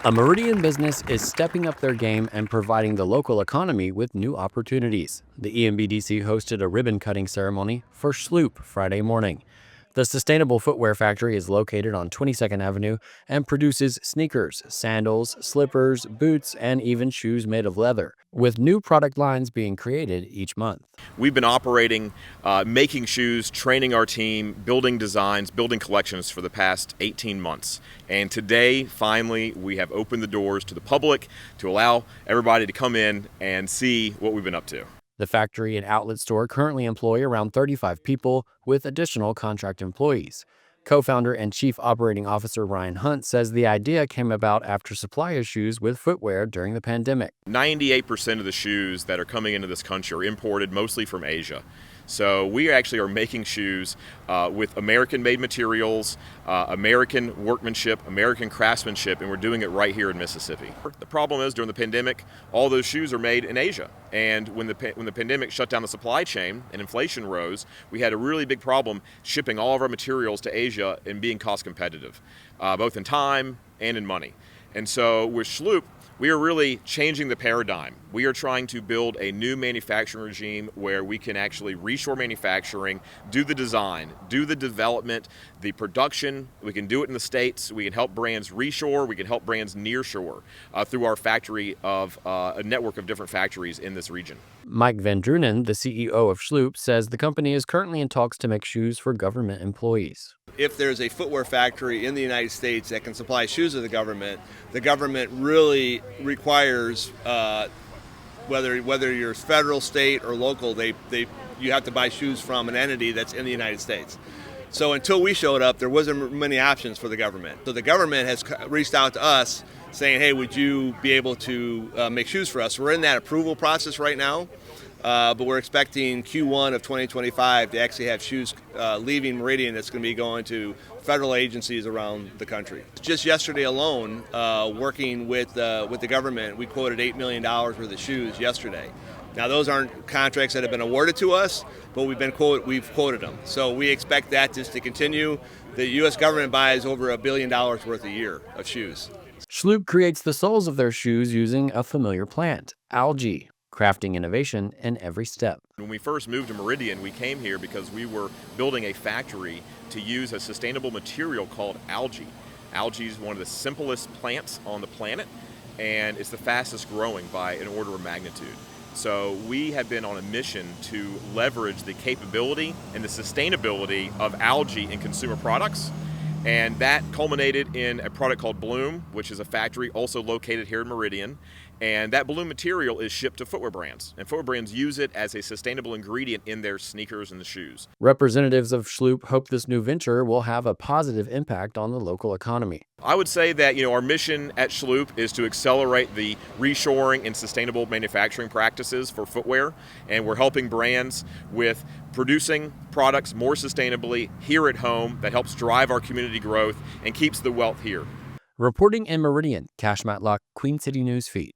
A Meridian business is stepping up their game and providing the local economy with new opportunities. The EMBDC hosted a ribbon cutting ceremony for Shloop Friday morning. The sustainable footwear factory is located on 22nd Avenue and produces sneakers, sandals, slippers, boots, and even shoes made of leather, with new product lines being created each month. We've been operating, making shoes, training our team, building designs, building collections for the past 18 months. And today, finally, we have opened the doors to the public to allow everybody to come in and see what we've been up to. The factory and outlet store currently employ around 35 people with additional contract employees. Co-founder and Chief Operating Officer Ryan Hunt says the idea came about after supply issues with footwear during the pandemic. 98% of the shoes that are coming into this country are imported mostly from Asia. So we actually are making shoes with American-made materials, American workmanship, American craftsmanship, and we're doing it right here in Mississippi. The problem is during the pandemic, all those shoes are made in Asia. And when the pandemic shut down the supply chain and inflation rose, we had a really big problem shipping all of our materials to Asia and being cost competitive, both in time and in money. And so with Shloop, we are really changing the paradigm. We are trying to build a new manufacturing regime where we can actually reshore manufacturing, do the design, do the development, the production. We can do it in the States. We can help brands reshore. We can help brands nearshore through our factory of a network of different factories in this region. Mike Van Drunen, the CEO of Shloop, says the company is currently in talks to make shoes for government employees. If there's a footwear factory in the United States that can supply shoes to the government really requires, whether you're federal, state, or local, you have to buy shoes from an entity that's in the United States. So until we showed up, there wasn't many options for the government. So the government has reached out to us saying, hey, would you be able to make shoes for us? We're in that approval process right now, but we're expecting Q1 of 2025 to actually have shoes leaving Meridian that's going to be going to federal agencies around the country. Just yesterday alone, working with the government, we quoted $8 million worth of shoes yesterday. Now those aren't contracts that have been awarded to us, but we've quoted them. So we expect that just to continue. The U.S. government buys over $1 billion worth a year of shoes. Shloop creates the soles of their shoes using a familiar plant, algae, crafting innovation in every step. When we first moved to Meridian, we came here because we were building a factory to use a sustainable material called algae. Algae is one of the simplest plants on the planet, and it's the fastest growing by an order of magnitude. So we have been on a mission to leverage the capability and the sustainability of algae in consumer products. And that culminated in a product called Bloom, which is a factory also located here in Meridian. And that Bloom material is shipped to footwear brands. And footwear brands use it as a sustainable ingredient in their sneakers and the shoes. Representatives of Shloop hope this new venture will have a positive impact on the local economy. I would say that our mission at Shloop is to accelerate the reshoring and sustainable manufacturing practices for footwear, and we're helping brands with producing products more sustainably here at home that helps drive our community growth and keeps the wealth here. Reporting in Meridian, Cash Matlock, Queen City News Feed.